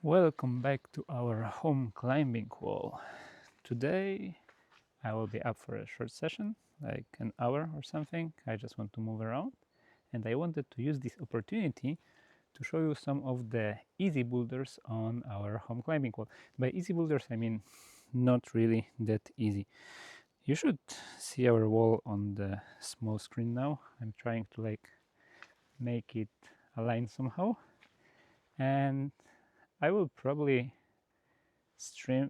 Welcome back to our home climbing wall. Today I will be up for a short session, like an hour or something. I just want to move around and I wanted to use this opportunity to show you some of the easy boulders on our home climbing wall. By easy boulders I mean not really that easy. You should see our wall on the small screen now. I'm trying to make it align somehow, and I will probably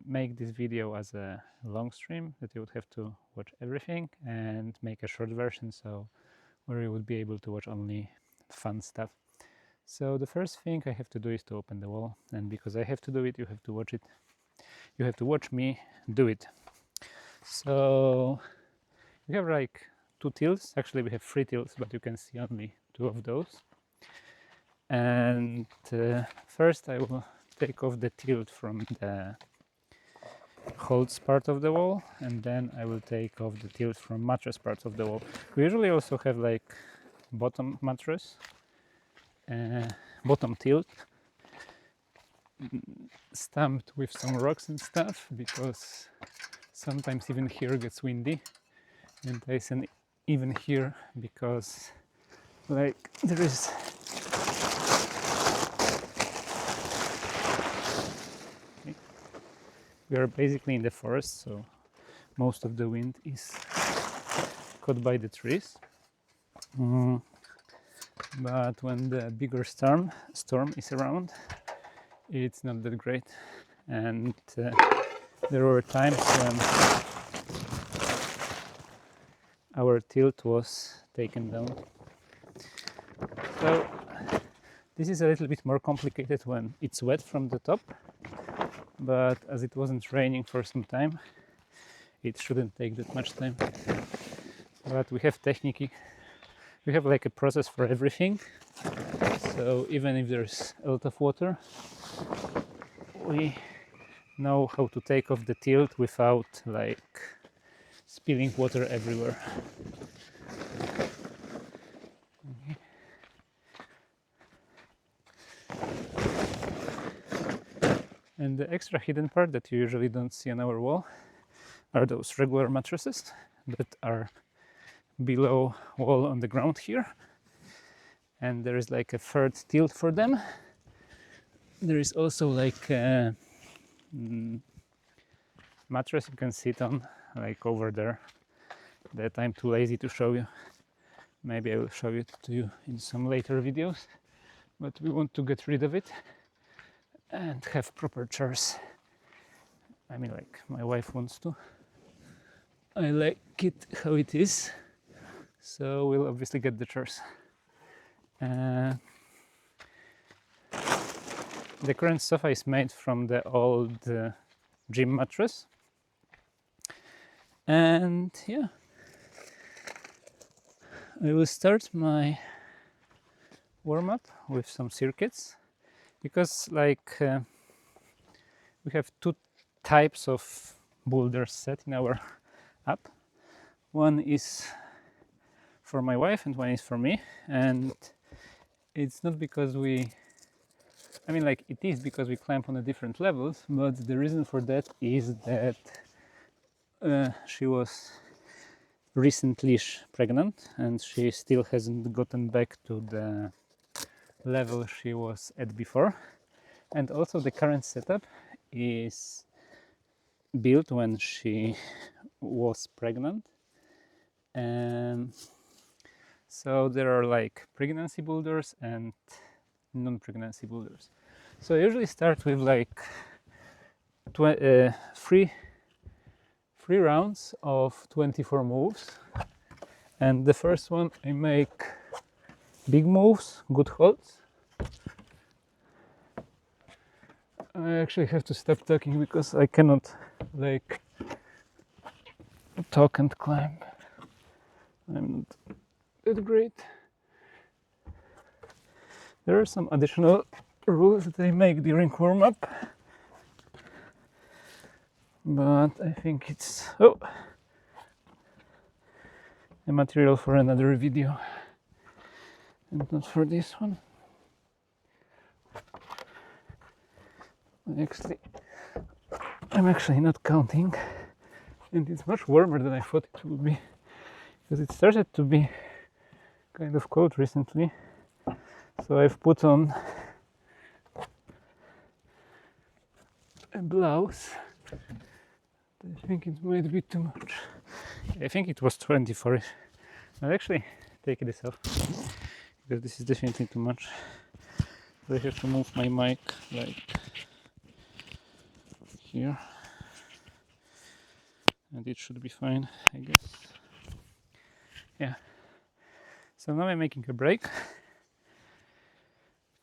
make this video as a long stream that you would have to watch everything, and make a short version where you would be able to watch only fun stuff. So the first thing I have to do is to open the wall, and because I have to do it, you have to watch it. You have to watch me do it. So we have like 2 tilts. Actually we have 3 tilts, but you can see only 2 of those. And first I will take off the tilt from the holds part of the wall, and then I will take off the tilt from mattress parts of the wall. We usually also have like bottom mattress, bottom tilt stamped with some rocks and stuff, because sometimes even here gets windy, and I say even here because like there is we are basically in the forest, so most of the wind is caught by the trees. But when the bigger storm is around, it's not that great. And there were times when our tilt was taken down. So this is a little bit more complicated when it's wet from the top, but as it wasn't raining for some time, it shouldn't take that much time. But we have we have like a process for everything, so even if there's a lot of water, we know how to take off the tilt without like spilling water everywhere. Okay. And the extra hidden part that you usually don't see on our wall are those regular mattresses that are below wall on the ground here, and there is like a third tilt for them. There is also like a mattress you can sit on, like over there, that I'm too lazy to show you. Maybe I will show it to you in some later videos, but we want to get rid of it and have proper chairs. I mean, like my wife wants to. I like it how it is, so we'll obviously get the chairs. The current sofa is made from the old gym mattress, and yeah, I will start my warm-up with some circuits, because like we have 2 types of boulders set in our app. One is for my wife and one is for me, and it's not because it is because we climb on the different levels, but the reason for that is that she was recently pregnant and she still hasn't gotten back to the level she was at before. And also the current setup is built when she was pregnant, and so there are like pregnancy boulders and non-pregnancy boulders. So I usually start with like 3 rounds of 24 moves, and the first one I make big moves, good holds. I actually have to stop talking because I cannot like talk and climb. I'm not that great. There are some additional rules that I make during warm-up, but I think it's a material for another video and not for this one. I'm actually not counting, and it's much warmer than I thought it would be, because it started to be kind of cold recently. So I've put on a blouse. I think it might be too much. I think it was 24. I'll actually take this off, because this is definitely too much. So I have to move my mic like here, and it should be fine, I guess. Yeah. So now I'm making a break,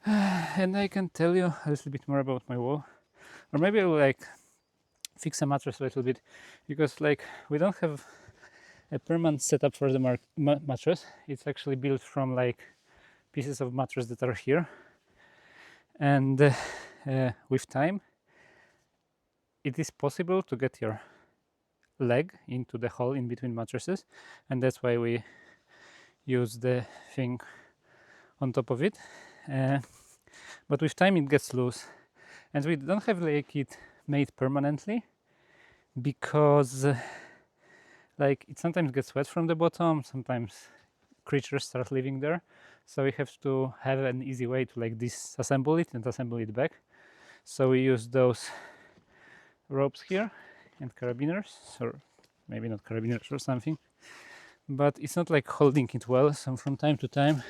and I can tell you a little bit more about my wall, or maybe I will like fix a mattress a little bit, because like we don't have a permanent setup for the mattress. It's actually built from like pieces of mattress that are here, and with time it is possible to get your leg into the hole in between mattresses, and that's why we use the thing on top of it, but with time it gets loose, and we don't have like it made permanently, because like it sometimes gets wet from the bottom, sometimes creatures start living there, so we have to have an easy way to like disassemble it and assemble it back. So we use those ropes here and carabiners, or maybe not carabiners or something, but it's not like holding it well, so from time to time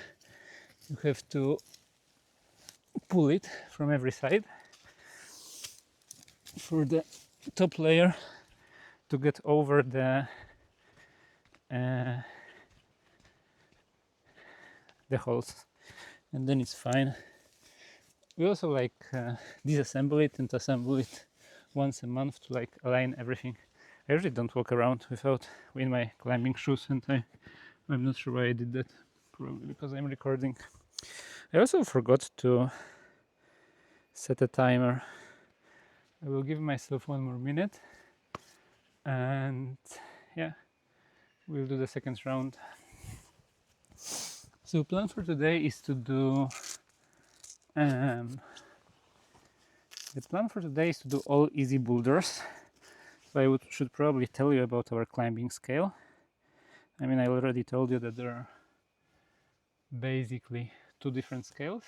you have to pull it from every side for the top layer to get over the holes, and then it's fine. We also like disassemble it and assemble it once a month to like align everything. I usually don't walk around in my climbing shoes, and I'm not sure why I did that. Probably because I'm recording. I also forgot to set a timer. I will give myself 1 more minute, and yeah, we'll do the second round. So plan for today is to do the plan for today is to do all easy boulders. So I should probably tell you about our climbing scale. I mean, I already told you that there are basically 2 different scales,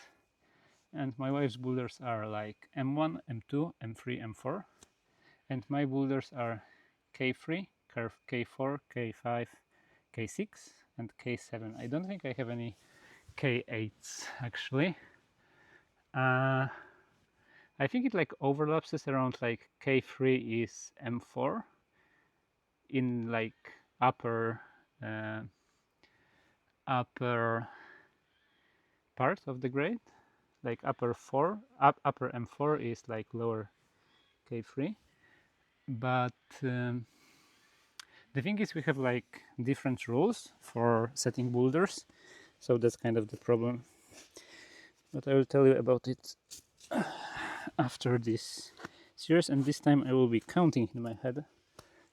and my wife's boulders are like M1, M2, M3, M4, and my boulders are K3, K4, K5, K6, and K7. I don't think I have any K8s actually. I think it like overlaps us around like K3 is M4 in like upper part of the grade, like upper M4 is like lower K3, but the thing is we have like different rules for setting boulders, so that's kind of the problem, but I will tell you about it after this series, and this time I will be counting in my head,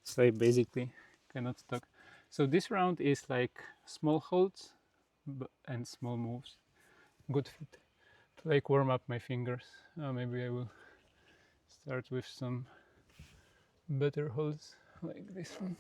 so I basically cannot talk. So this round is like small holds and small moves, good fit to like warm up my fingers. Maybe I will start with some better holds like this one.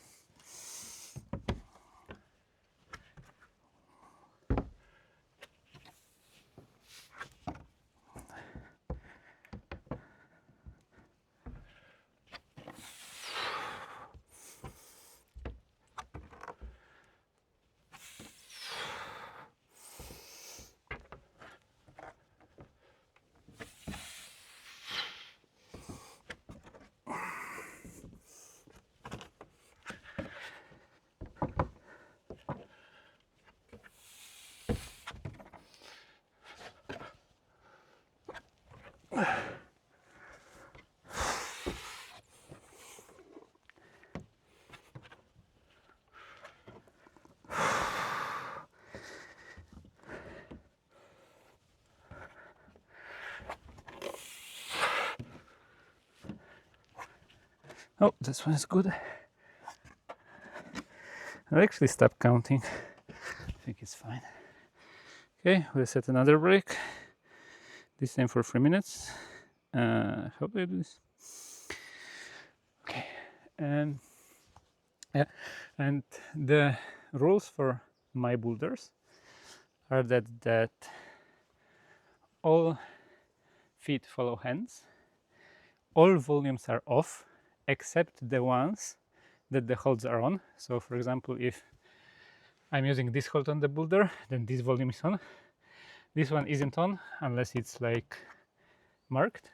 Oh, this one is good. I'll actually stop counting. I think it's fine. Okay, we'll set another break. This time for 3 minutes. How do I do this? Okay, and yeah, and the rules for my boulders are that all feet follow hands, all volumes are off except the ones that the holds are on. So for example, if I'm using this hold on the boulder, then this volume is on. This one isn't on unless it's like marked.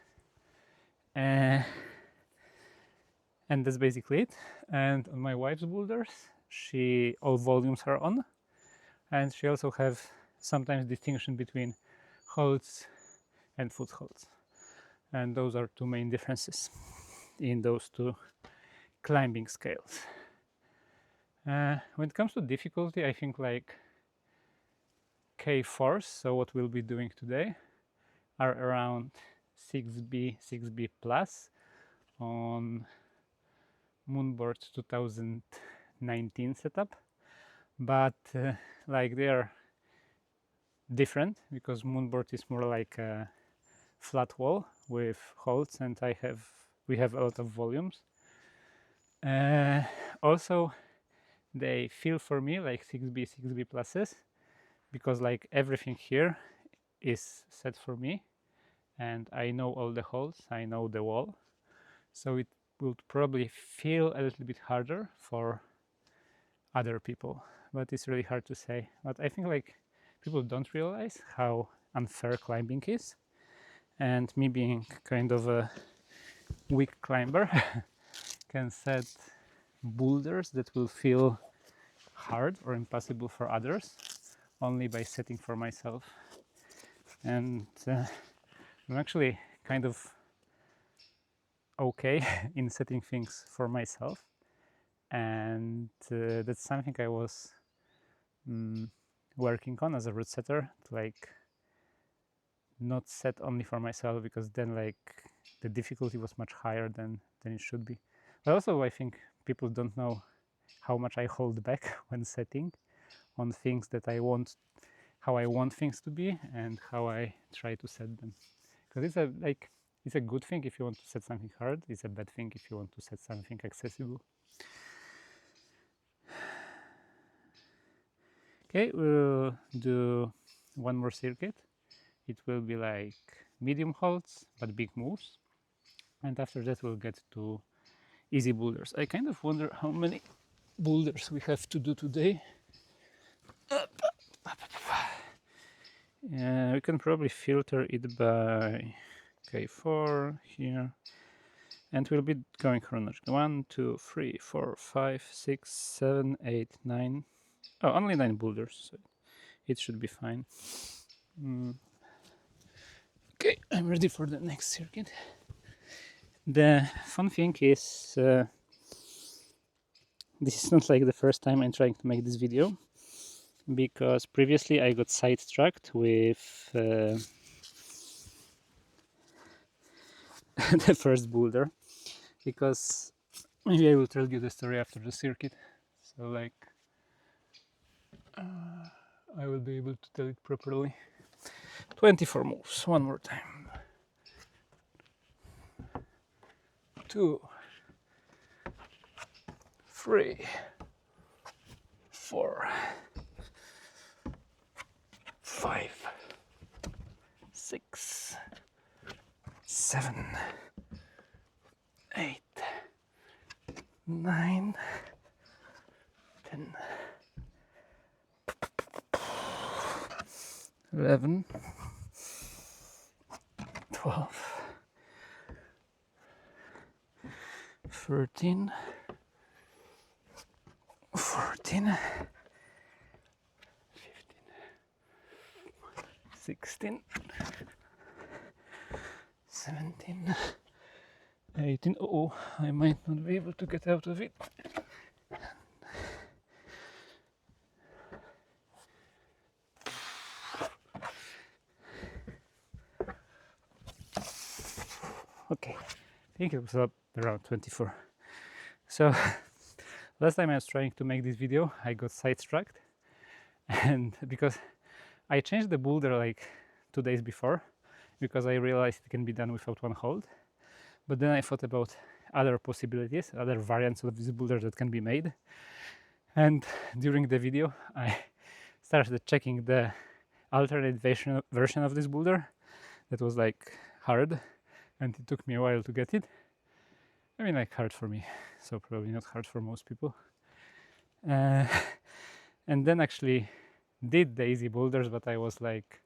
And that's basically it. And on my wife's boulders, all volumes are on, and she also have sometimes distinction between holds and footholds. And those are two main differences in those two climbing scales. When it comes to difficulty, I think like K4s, so what we'll be doing today, are around 6B, 6B plus on Moonboard 2019 setup, but like they are different because Moonboard is more like a flat wall with holds, and we have a lot of volumes. Also, they feel for me like 6B, 6B pluses because like everything here is set for me, and I know all the holds, I know the wall, so it would probably feel a little bit harder for other people, but it's really hard to say. But I think like people don't realize how unfair climbing is, and me being kind of a weak climber can set boulders that will feel hard or impossible for others only by setting for myself. And I'm actually kind of okay in setting things for myself, and that's something I was working on as a route setter, to like not set only for myself, because then like the difficulty was much higher than it should be. But also I think people don't know how much I hold back when setting on things that I want, how I want things to be and how I try to set them. Because it's a good thing if you want to set something hard, it's a bad thing if you want to set something accessible. Okay, we'll do one more circuit. It will be like medium holds but big moves, and after that we'll get to easy boulders. I kind of wonder how many boulders we have to do today. We can probably filter it by K4 here, and we'll be going chronologically. 1, 2, 3, 4, 5, 6, 7, 8, 9. Oh, only 9 boulders, so it should be fine. Okay, I'm ready for the next circuit. The fun thing is, this is not like the first time I'm trying to make this video, because previously I got sidetracked with the first boulder, because maybe I will tell you the story after the circuit, so like I will be able to tell it properly. 24 moves, one more time. 2, 3, 4, 5, 6, 7, 8, 9, 10, 11, 12, 13, 14, 15, 16, 17, 18. Oh, I might not be able to get out of it. Okay, I think it was up around 24. So last time I was trying to make this video, I got sidetracked, and because I changed the boulder like 2 days before, because I realized it can be done without one hold. But then I thought about other possibilities, other variants of this boulder that can be made. And during the video, I started checking the alternate version of this boulder that was like hard, and it took me a while to get it. I mean, like hard for me, so probably not hard for most people. And then actually did the easy boulders, but I was like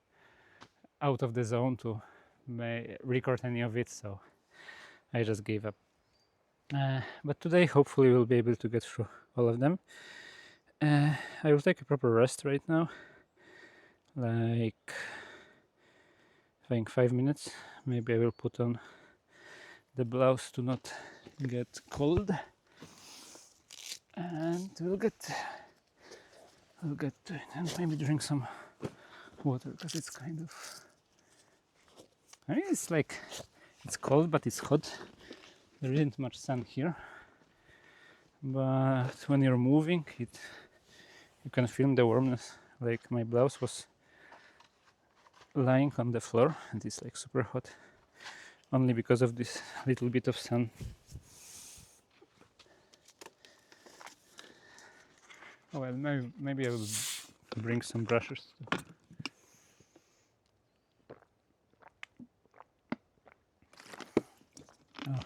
out of the zone to record any of it, so I just gave up. But today, hopefully, we'll be able to get through all of them. I will take a proper rest right now, like I think 5 minutes. Maybe I will put on the blouse to not get cold, and we'll get to it, and maybe drink some water because it's kind of, I mean, it's like it's cold but it's hot. There isn't much sun here, but when you're moving it, you can feel the warmness. Like my blouse was lying on the floor and it's like super hot only because of this little bit of sun. Oh well, maybe I will bring some brushes too. Oh.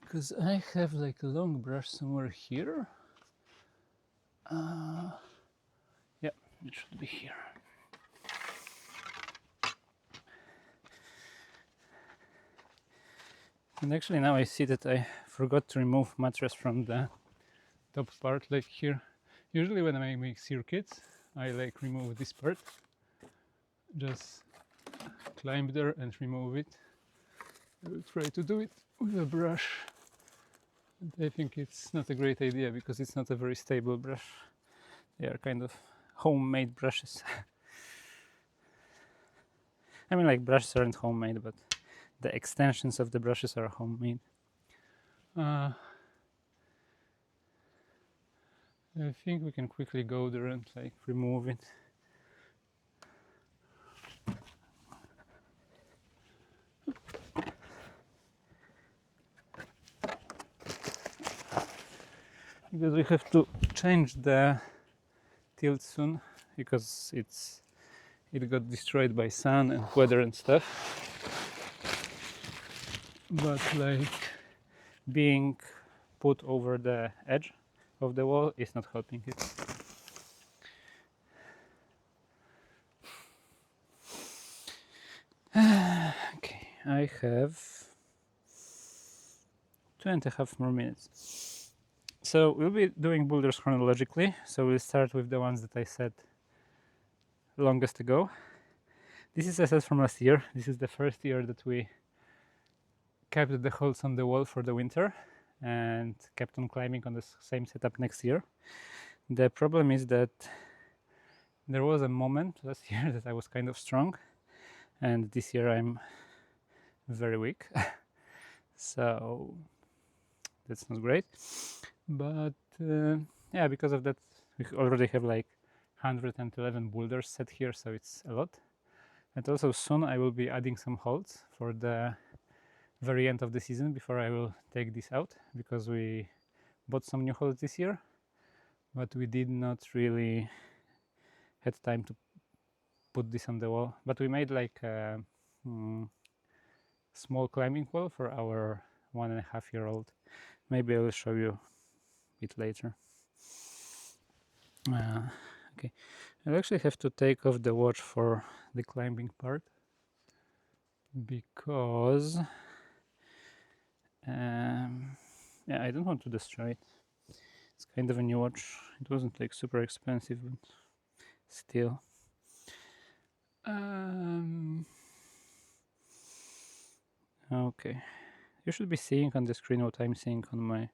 Because I have like a long brush somewhere here. Yeah, it should be here. And actually now I see that I forgot to remove mattress from the top part, like here. Usually when I make circuits, I like remove this part. Just climb there and remove it. I will try to do it with a brush. And I think it's not a great idea because it's not a very stable brush. They are kind of homemade brushes. I mean, like brushes aren't homemade, but the extensions of the brushes are homemade. I think we can quickly go there and like remove it. Because we have to change the tilt soon because it got destroyed by sun and weather and stuff. But like being put over the edge of the wall is not helping it. Okay, I have 2.5 more minutes. So we'll be doing boulders chronologically. So we'll start with the ones that I said longest ago. This is a set from last year. This is the first year that we kept the holes on the wall for the winter and kept on climbing on the same setup next year. The problem is that there was a moment last year that I was kind of strong, and this year I'm very weak. So that's not great. But yeah, because of that, we already have like 111 boulders set here, so it's a lot. And also soon I will be adding some holds for the very end of the season before I will take this out, because we bought some new holds this year, but we did not really had time to put this on the wall. But we made like a small climbing wall for our 1.5-year-old. Maybe I will show you it later. Okay, I'll actually have to take off the watch for the climbing part because yeah, I don't want to destroy it. It's kind of a new watch. It wasn't like super expensive, but still. Okay, you should be seeing on the screen what I'm seeing on my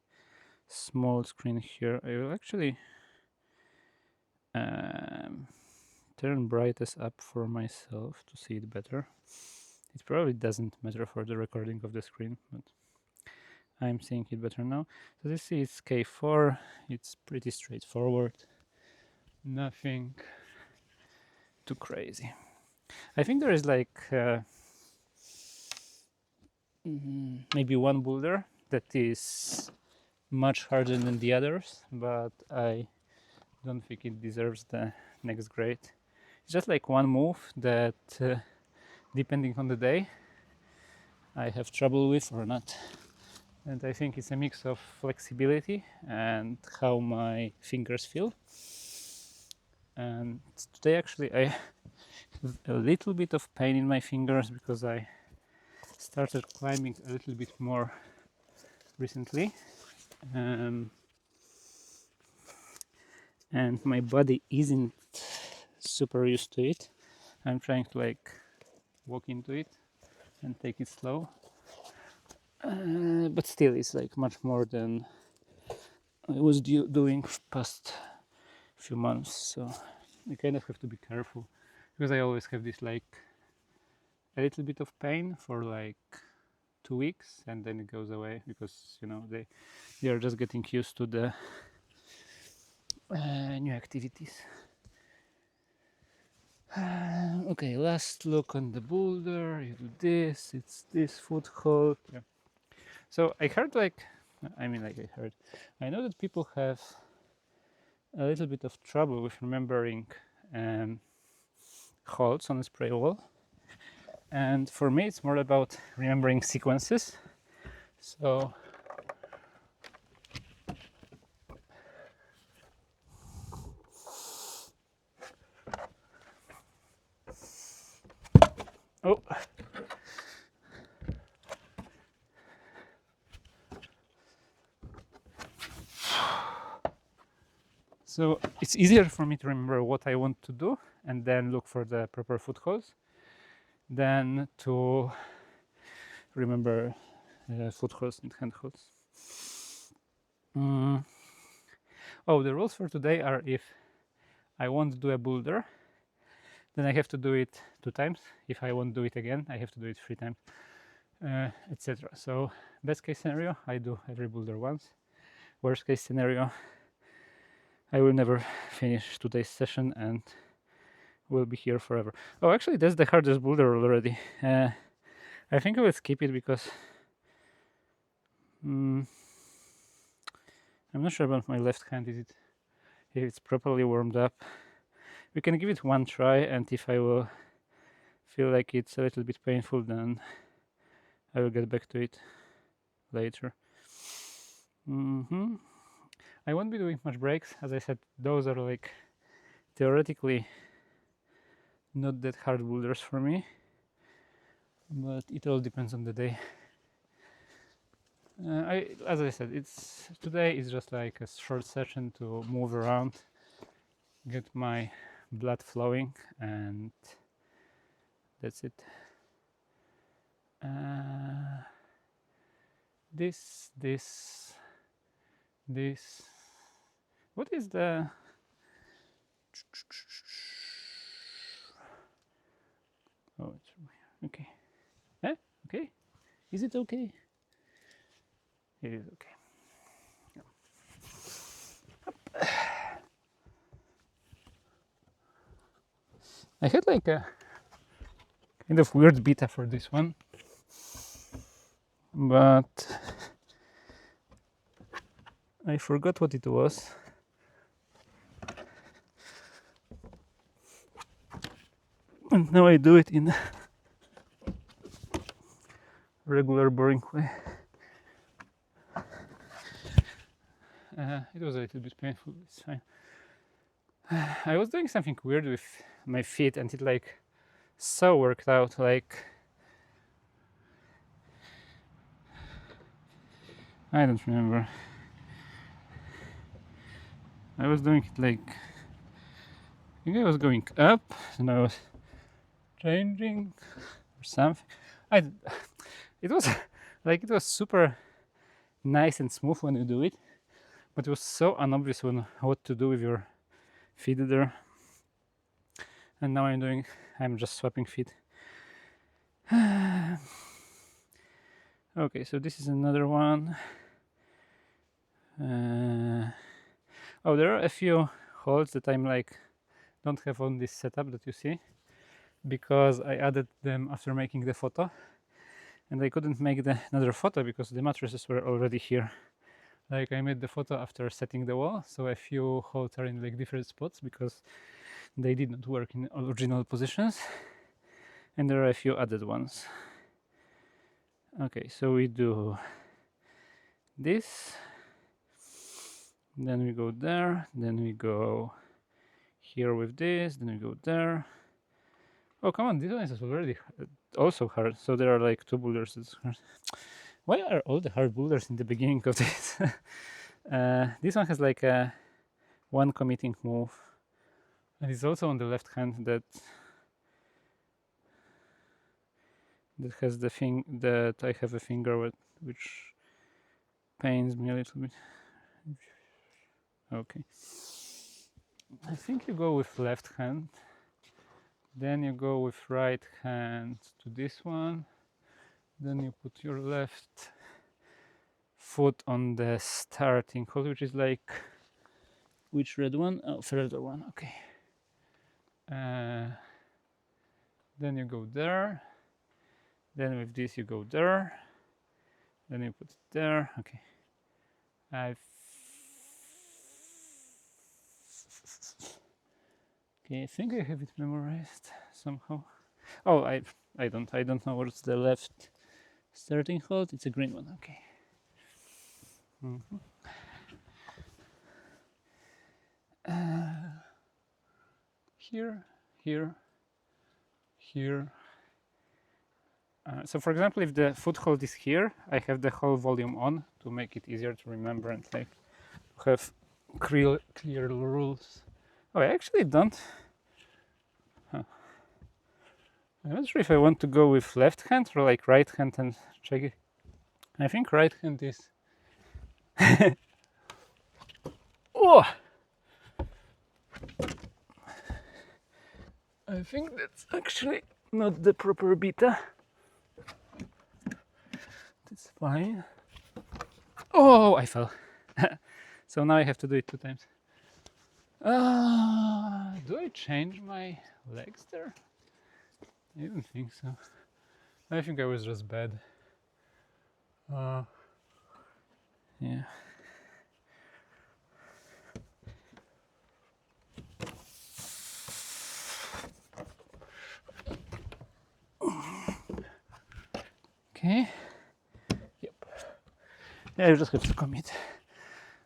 small screen here. I will actually turn brightness up for myself to see it better. It probably doesn't matter for the recording of the screen, but I'm seeing it better now. So this is K4. It's pretty straightforward. Nothing too crazy. I think there is like maybe one boulder that is much harder than the others, but I don't think it deserves the next grade. It's just like one move that, depending on the day, I have trouble with or not. And I think it's a mix of flexibility and how my fingers feel. And today actually I have a little bit of pain in my fingers because I started climbing a little bit more recently. And my body isn't super used to it. I'm trying to like walk into it and take it slow, but still it's like much more than I was doing past few months, so I kind of have to be careful because I always have this like a little bit of pain for like 2 weeks and then it goes away because you know they are just getting used to the new activities. Okay, last look on the boulder. You do this, it's this foothold. Yeah. So I heard I know that people have a little bit of trouble with remembering holds on a spray wall. And for me, it's more about remembering sequences. So oh, so it's easier for me to remember what I want to do and then look for the proper footholds than to remember footholds and handholds. Oh, the rules for today are if I want to do a boulder, then I have to do it 2 times. If I want to do it again, I have to do it 3 times, etc. So best case scenario, I do every boulder once. Worst case scenario, I will never finish today's session and will be here forever. Oh, actually, that's the hardest boulder already. I think I will skip it because I'm not sure about my left hand. If it's properly warmed up? We can give it one try, and if I will feel like it's a little bit painful, then I will get back to it later. I won't be doing much breaks. As I said, those are like theoretically not that hard boulders for me, but it all depends on the day. As I said, today is just like a short session to move around, get my blood flowing, and that's it. This. What is the? Oh, it's from here. Okay. Okay. Is it okay? It is okay. I had like a kind of weird beta for this one, but I forgot what it was. And now I do it in regular boring way. It was a little bit painful, it's fine. I was doing something weird with my feet and it like so worked out, like I don't remember. I was doing it like I think I was going up and I was changing or something. It was like it was super nice and smooth when you do it, but it was so unobvious what to do with your feet there. And now I'm just swapping feet. Okay, so this is another one. Oh, there are a few holes that I'm like don't have on this setup that you see because I added them after making the photo, and I couldn't make another photo because the mattresses were already here. Like I made the photo after setting the wall, so a few holes are in like different spots because they did not work in original positions, and there are a few added ones. Okay, so we do this, then we go there, then we go here with this, then we go there. Oh, come on, this one is already also hard. So there are like 2 boulders. Why are all the hard boulders in the beginning of this? This one has like a one committing move, and it's also on the left hand that has the thing that I have a finger with, which pains me a little bit. Okay, I think you go with left hand, then you go with right hand to this one, then you put your left foot on the starting hole, which is like which red one? Oh, further one. Okay. Then you go there. Then with this you go there. Then you put it there. Okay. Okay, I think I have it memorized somehow. Oh, I don't know what's the left starting hold. It's a green one. Okay. Here, here, here. So for example, if the foothold is here, I have the whole volume on to make it easier to remember and like have clear rules. Oh, I actually don't. Huh. I'm not sure if I want to go with left hand or like right hand and check it. I think right hand is. Oh! I think that's actually not the proper beta. That's fine. Oh, I fell. So now I have to do it 2 times. Do I change my legs there? I don't think so. I think I was just bad. Yeah. Okay. Yep. Yeah, you just have to commit.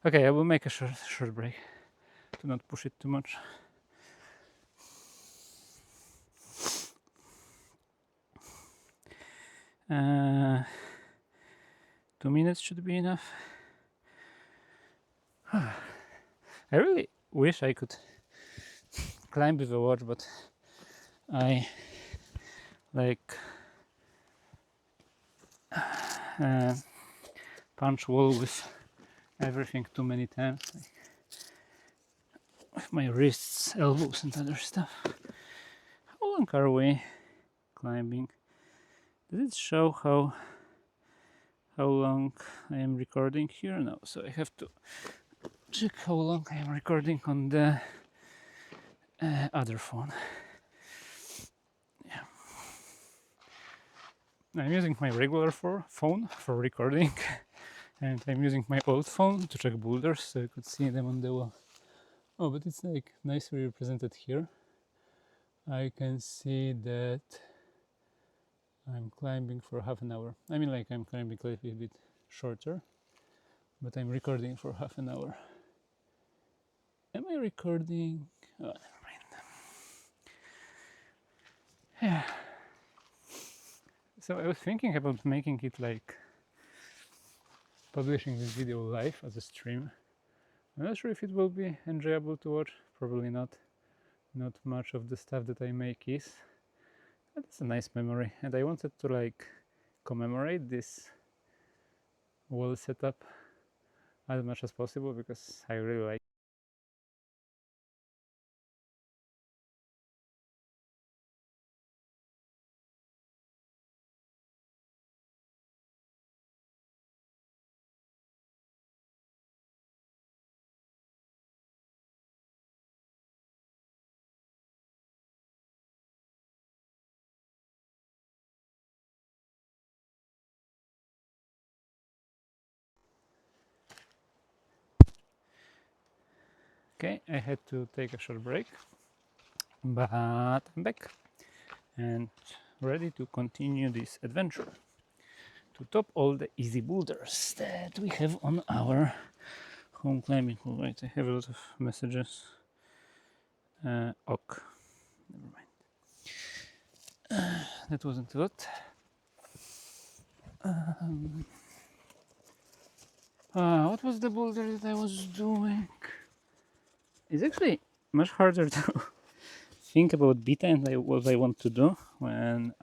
Okay, I will make a short break to not push it too much. Uh, 2 minutes should be enough. I really wish I could climb with a watch, but I like punch wall with everything too many times, like with my wrists, elbows, and other stuff. How long are we climbing? Does it show how long I am recording here? No, so I have to check how long I am recording on the other phone. Yeah. I'm using my regular phone for recording, and I'm using my old phone to check boulders so I could see them on the wall. Oh, but it's like nicely represented here. I can see that I'm climbing for half an hour. I mean, like I'm climbing a little bit shorter, but I'm recording for half an hour. Am I recording? Oh, never mind. Yeah. So I was thinking about making it like publishing this video live as a stream. I'm not sure if it will be enjoyable to watch. Probably not. Not much of the stuff that I make is. But it's a nice memory, and I wanted to like commemorate this wall setup as much as possible because I really like Okay, I had to take a short break, but I'm back and ready to continue this adventure to top all the easy boulders that we have on our home climbing wall. Right, I have a lot of messages. Ok, never mind. That wasn't a lot. What was the boulder that I was doing? It's actually much harder to think about beta and what I want to do when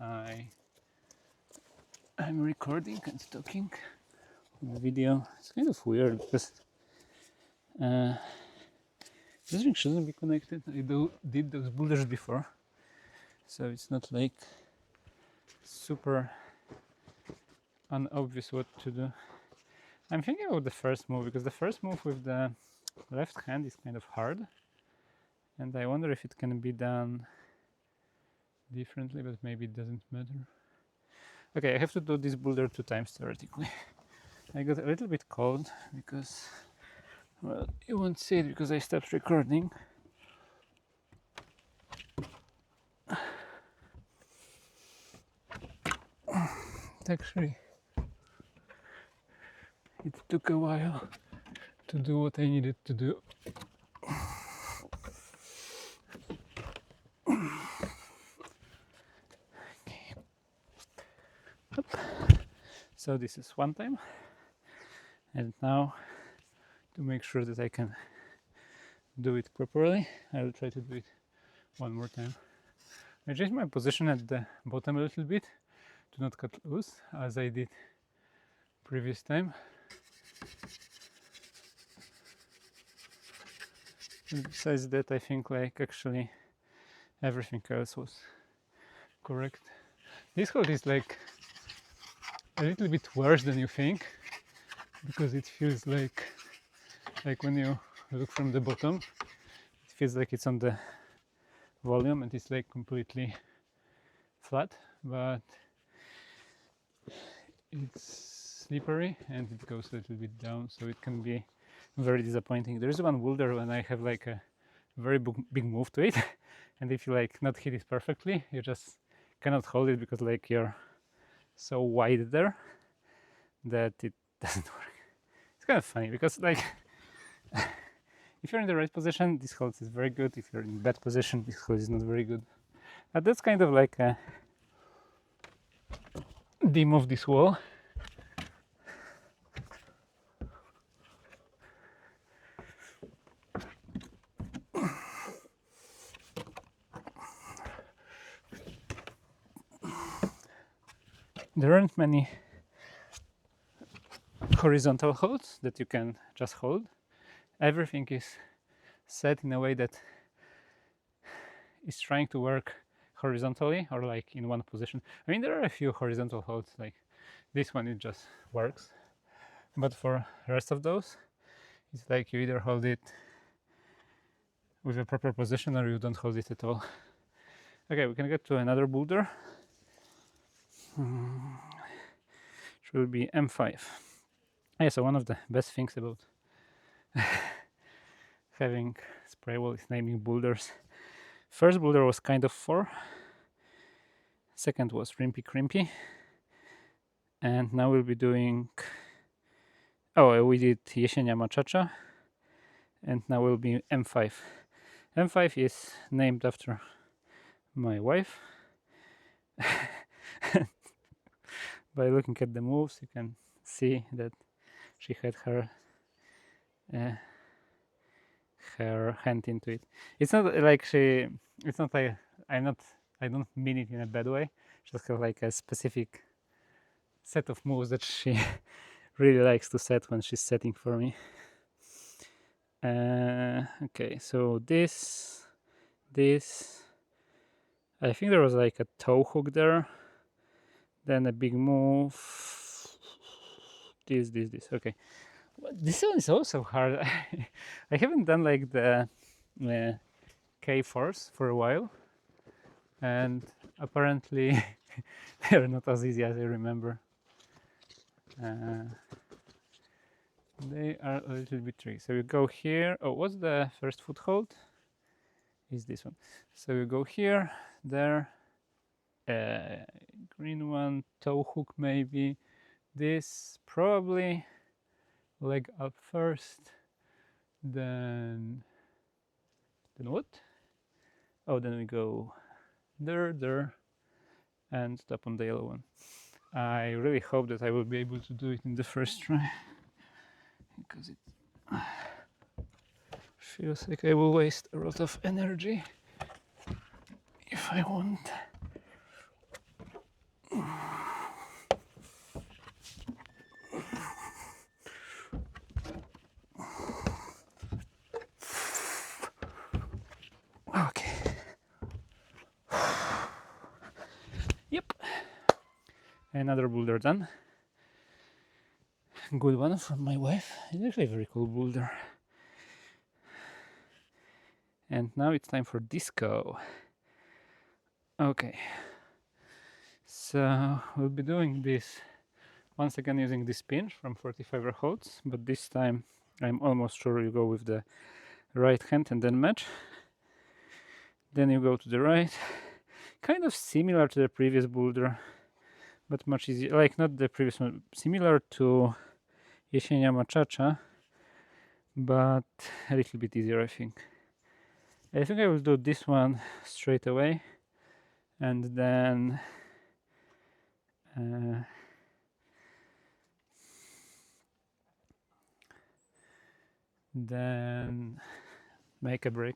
I'm recording and talking on the video. It's kind of weird because this ring shouldn't be connected. I did those boulders before, so it's not like super unobvious what to do. I'm thinking about the first move because the first move with the left hand is kind of hard, and I wonder if it can be done differently, but maybe it doesn't matter. Okay, I have to do this boulder 2 times theoretically. I got a little bit cold because, well, you won't see it because I stopped recording. Actually, it took a while to do what I needed to do. Okay. So this is 1 time, and now to make sure that I can do it properly, I will try to do it 1 more time. I changed my position at the bottom a little bit to not cut loose as I did previous time. And besides that, I think like actually everything else was correct. This hold is like a little bit worse than you think because it feels like when you look from the bottom, it feels like it's on the volume and it's like completely flat, but it's slippery and it goes a little bit down, so it can be very disappointing. There is one boulder when I have like a very big move to it and if you like not hit it perfectly, you just cannot hold it because like you're so wide there that it doesn't work. It's kind of funny because like if you're in the right position, this hold is very good. If you're in bad position, this hold is not very good. But that's kind of like a dim of this wall. There aren't many horizontal holds that you can just hold. Everything is set in a way that is trying to work horizontally or like in one position. I mean, there are a few horizontal holds like this one, it just works. But for the rest of those, it's like you either hold it with a proper position or you don't hold it at all. Okay, we can get to another boulder. It will be M5. Yeah, so one of the best things about having spray wall is naming boulders. First boulder was kind of 4. Second was Rimpy Crimpy. And now we'll be doing... Oh, we did Jesienia Machacha. And now will be M5. M5 is named after my wife. By looking at the moves, you can see that she had her hand into it. It's not like it's not like I don't mean it in a bad way. She just have like a specific set of moves that she really likes to set when she's setting for me. Okay, so this, I think there was like a toe hook there, then a big move, this, okay. This one is also hard. I haven't done like the K-force for a while, and apparently they're not as easy as I remember. They are a little bit tricky. So you go here. Oh, what's the first foothold? Is this one. So you go here, there, green one, toe hook maybe. This probably leg up first, then what? Oh, then we go there, and stop on the yellow one. I really hope that I will be able to do it in the first try, because it feels like I will waste a lot of energy if I won't. Okay. Yep. Another boulder done. Good one from my wife. It's actually a very cool boulder. And now it's time for disco. Okay. So we'll be doing this once again using this pin from 45 holds, but this time I'm almost sure you go with the right hand and then match. Then you go to the right. Kind of similar to the previous boulder, but much easier. Like not the previous one, similar to Jesienia Machacha, but a little bit easier, I think. I think I will do this one straight away, and then make a break,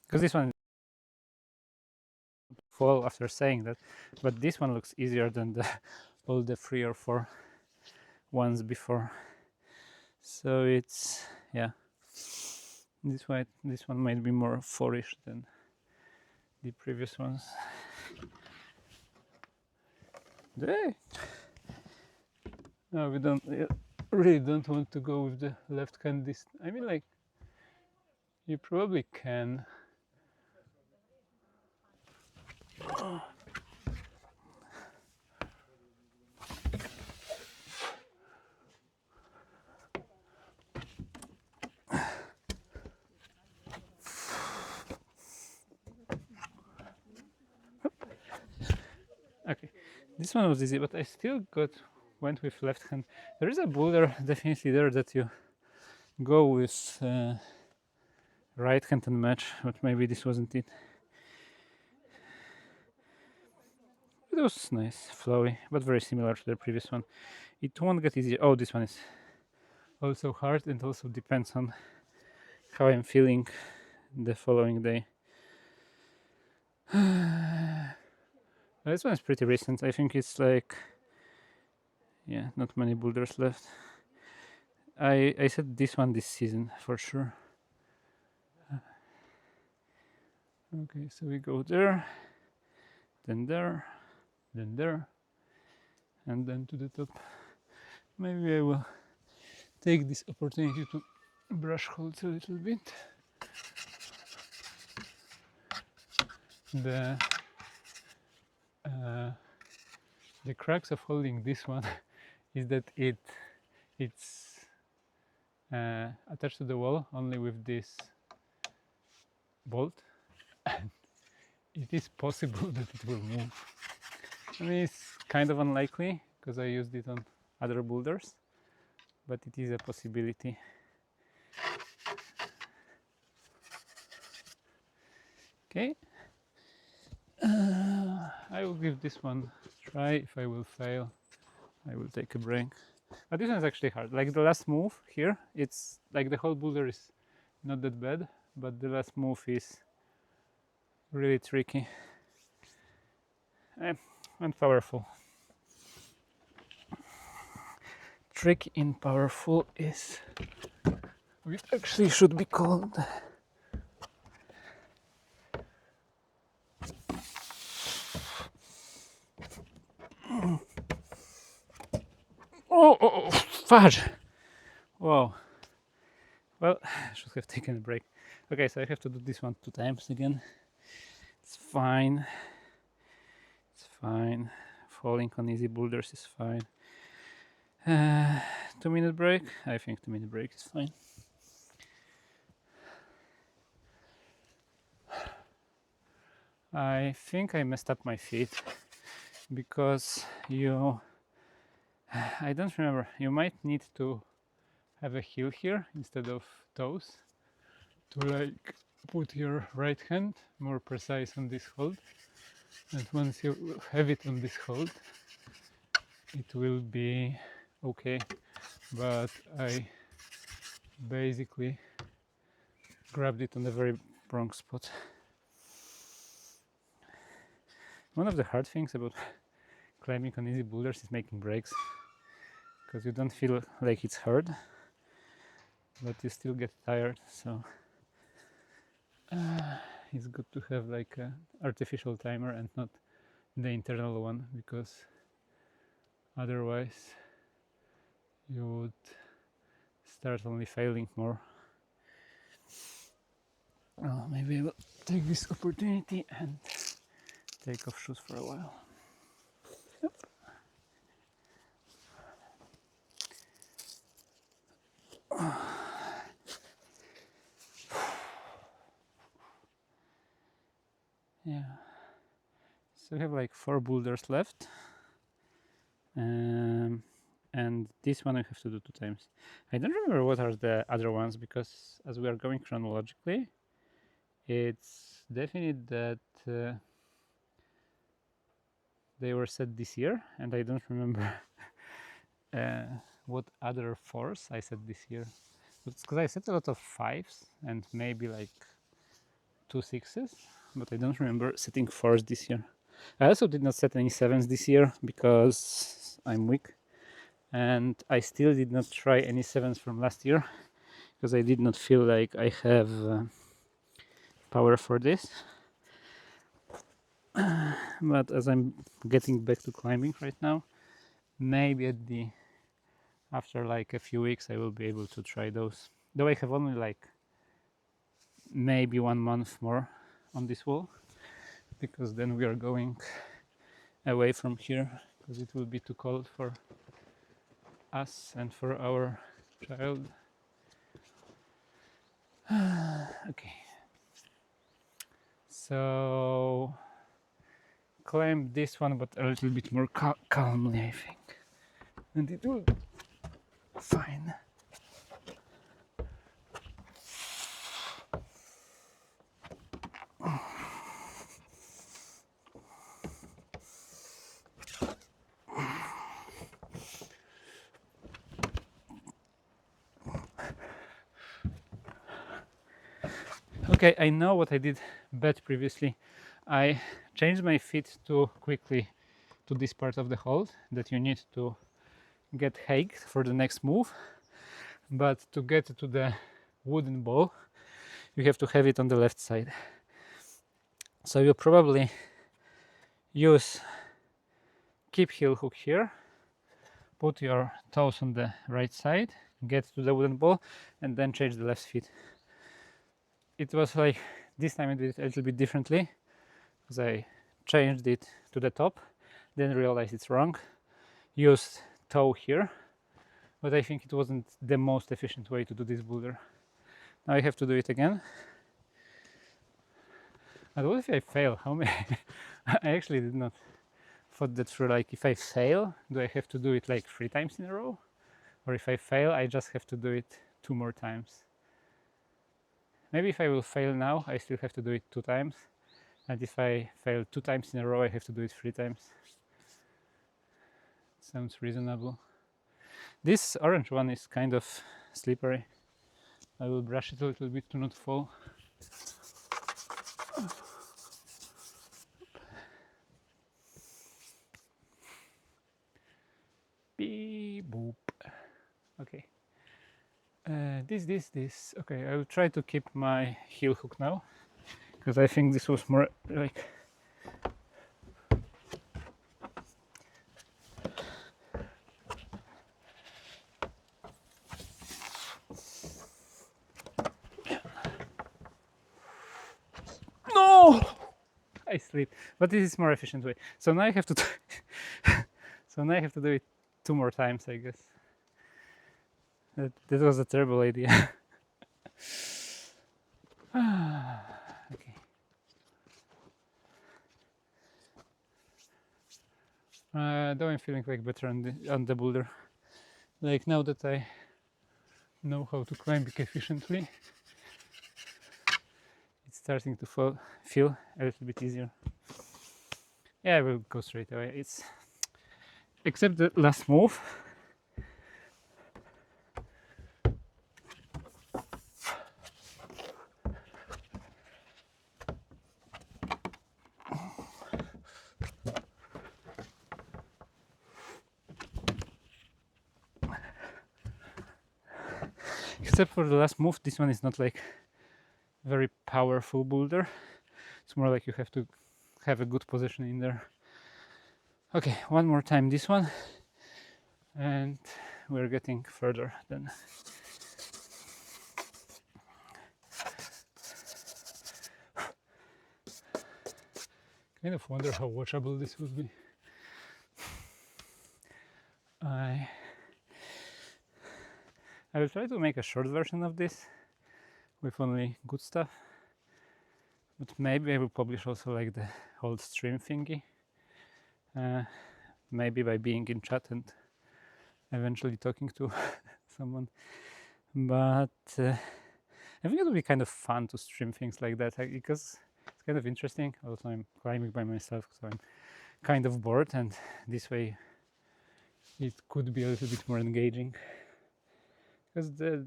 because this one fall after saying that, but this one looks easier than all the 3 or 4 ones before. So it's, yeah, this one might be more 4ish than the previous ones. Hey. No, we really don't want to go with the left hand this. I mean, like, you probably can. Okay, this one was easy, but I still went with left hand. There is a boulder definitely there that you go with right hand and match, but maybe this wasn't it. It was nice, flowy, but very similar to the previous one. It won't get easier. Oh, this one is also hard, and also depends on how I'm feeling the following day. This one is pretty recent. I think it's like, yeah, not many boulders left. I said this one this season for sure. Okay, so we go there, then there, then there, and then to the top. Maybe I will take this opportunity to brush holds a little bit. The crux of holding this one is that it's attached to the wall only with this bolt, and it is possible that it will move. I mean, it's kind of unlikely because I used it on other boulders, but it is a possibility. Okay, I will give this one a try. If I will fail, I will take a break. But this one is actually hard. Like the last move here, it's like the whole boulder is not that bad, but the last move is really tricky and powerful. Trick in powerful is what it actually should be called. Oh, fudge! Whoa. Well, I should have taken a break. Okay, so I have to do this one 2 times again. It's fine. It's fine. Falling on easy boulders is fine. 2-minute break. I think 2-minute break is fine. I think I messed up my feet because I don't remember, you might need to have a heel here instead of toes to like put your right hand more precise on this hold, and once you have it on this hold it will be okay, but I basically grabbed it on the very wrong spot. One of the hard things about climbing on easy boulders is making breaks, because you don't feel like it's hard, but you still get tired, so it's good to have like an artificial timer and not the internal one, because otherwise you would start only failing more. Oh, maybe I will take this opportunity and take off shoes for a while. Yep. Yeah, so we have like 4 boulders left, and this one I have to do 2 times. I don't remember what are the other ones, because as we are going chronologically, it's definite that they were set this year, and I don't remember what other 4s I set this year. It's because I set a lot of 5s and maybe like 2 6s, but I don't remember setting 4s this year. I also did not set any 7s this year because I'm weak, and I still did not try any 7s from last year because I did not feel like I have power for this. But as I'm getting back to climbing right now, maybe after like a few weeks I will be able to try those, though I have only like maybe 1 month more on this wall, because then we are going away from here because it will be too cold for us and for our child. Okay, so climb this one, but a little bit more calmly, I think, and it will be fine. Okay, I know what I did bad previously. I changed my feet too quickly to this part of the hold that you need to get height for the next move, but to get to the wooden ball you have to have it on the left side. So you probably keep heel hook here, put your toes on the right side, get to the wooden ball, and then change the left feet. It was like this time I did it a little bit differently, because I changed it to the top, then realized it's wrong, used toe here, but I think it wasn't the most efficient way to do this boulder. Now I have to do it again. And what if I fail? How many? I actually did not thought that through. Like, if I fail, do I have to do it like 3 times in a row? Or if I fail, I just have to do it 2 more times? Maybe if I will fail now, I still have to do it 2 times. And if I fail 2 times in a row, I have to do it 3 times. Sounds reasonable. This orange one is kind of slippery. I will brush it a little bit to not fall. Beep boop. Okay. This. Okay, I will try to keep my heel hook now, because I think this was more like. No! I slipped, but this is more efficient way. So now I have to. So now I have to do it 2 more times, I guess. That was a terrible idea. Okay. Though I'm feeling like better on the boulder. Like now that I know how to climb it efficiently, it's starting to feel a little bit easier. Yeah, I will go straight away. It's except the last move. Except for the last move, this one is not like very powerful boulder. It's more like you have to have a good position in there. Okay, one more time this one, and we're getting further then. Kind of wonder how watchable this would be. I will try to make a short version of this with only good stuff, but maybe I will publish also like the whole stream thingy, maybe by being in chat and eventually talking to someone. But I think it would be kind of fun to stream things like that because it's kind of interesting. Also, I'm climbing by myself, so I'm kind of bored, and this way it could be a little bit more engaging. Because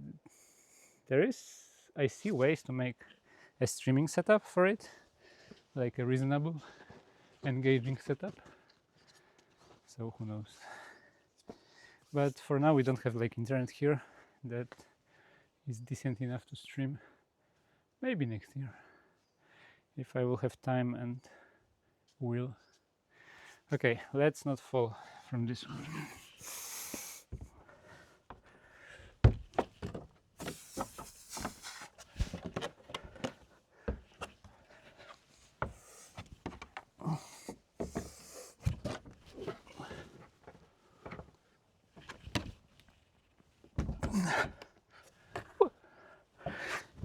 I see ways to make a streaming setup for it, like a reasonable, engaging setup. So who knows? But for now, we don't have like internet here that is decent enough to stream. Maybe next year, if I will have time and will. Okay, let's not fall from this one.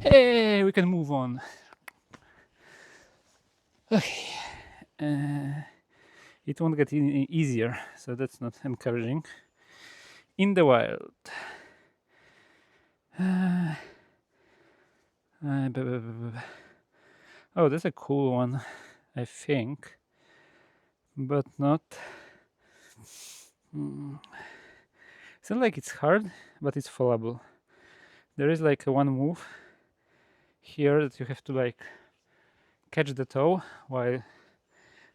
Hey, we can move on. Okay. It won't get any easier, so that's not encouraging. In the wild. Oh, that's a cool one, I think, but not. It's not like it's hard, but it's fallable. There is like a one move here that you have to like catch the toe while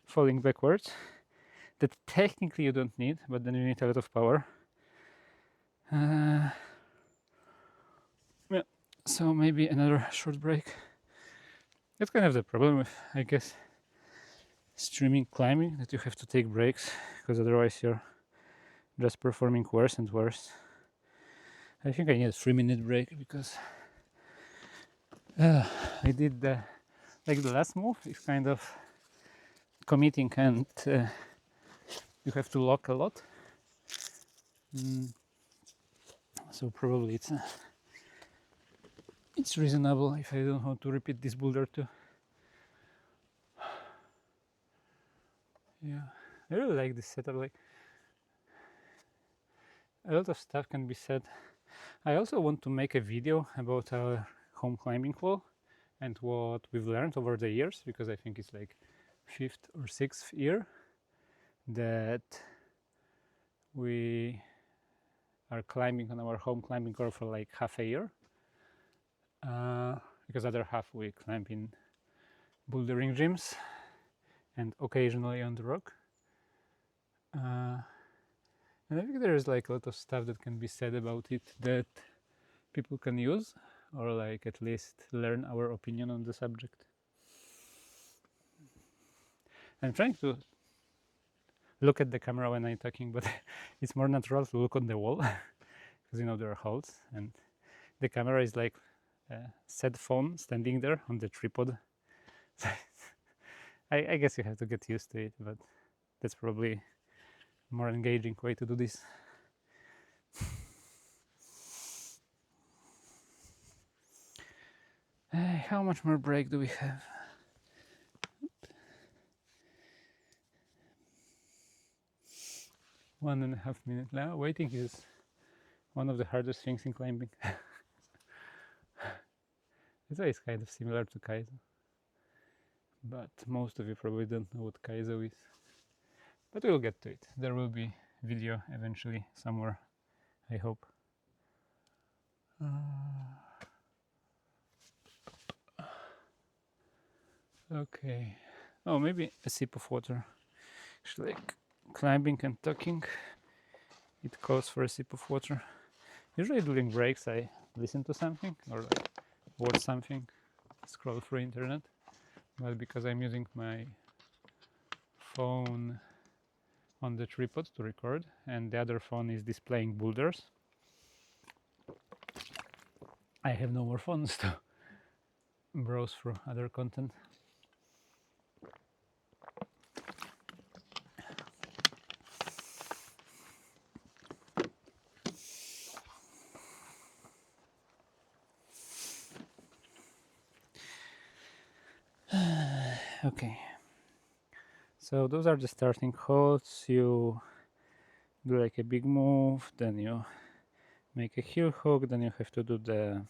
falling backwards. That technically you don't need, but then you need a lot of power. Yeah, so maybe another short break. That's kind of the problem with, I guess, streaming climbing, that you have to take breaks, because otherwise you're just performing worse and worse. I think I need a 3-minute break because I did the last move is kind of committing, and you have to lock a lot. So probably it's reasonable if I don't want to repeat this boulder too. Yeah, I really like this setup. Like a lot of stuff can be said. I also want to make a video about our home climbing wall and what we've learned over the years, because I think it's like 5th or 6th year that we are climbing on our home climbing wall for like half a year, because other half we climb in bouldering gyms and occasionally on the rock. And I think there is like a lot of stuff that can be said about it that people can use, or like at least learn our opinion on the subject. I'm trying to look at the camera when I'm talking, but it's more natural to look on the wall because there are holes, and the camera is like a sad phone standing there on the tripod. I guess you have to get used to it, but that's probably more engaging way to do this. How much more break do we have? One and a half minutes now. Waiting is one of the hardest things in climbing. It's always kind of similar to Kaizo, but most of you probably don't know what Kaizo is. But we'll get to it. There will be video eventually somewhere, I hope. Okay. Oh, maybe a sip of water. Actually, like climbing and talking, it calls for a sip of water. Usually during breaks I listen to something or like watch something, scroll through internet, but because I'm using my phone on the tripod to record and the other phone is displaying boulders, I have no more phones to browse through other content. Okay, so those are the starting holds. You do like a big move, then you make a heel hook, then you have to do the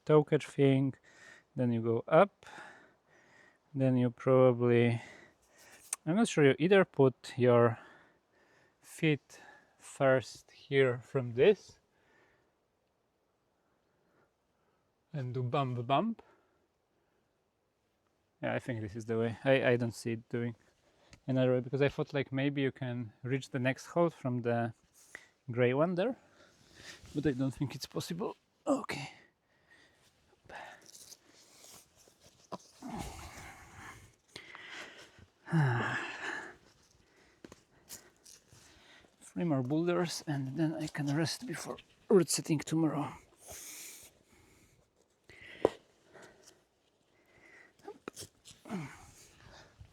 toe catch thing, then you go up, then you probably, I'm not sure, you either put your feet first here from this and do bump bump. Yeah, I think this is the way. I don't see it doing another way because I thought like maybe you can reach the next hold from the gray one there, but I don't think it's possible. Okay. 3 more boulders and then I can rest before route setting tomorrow.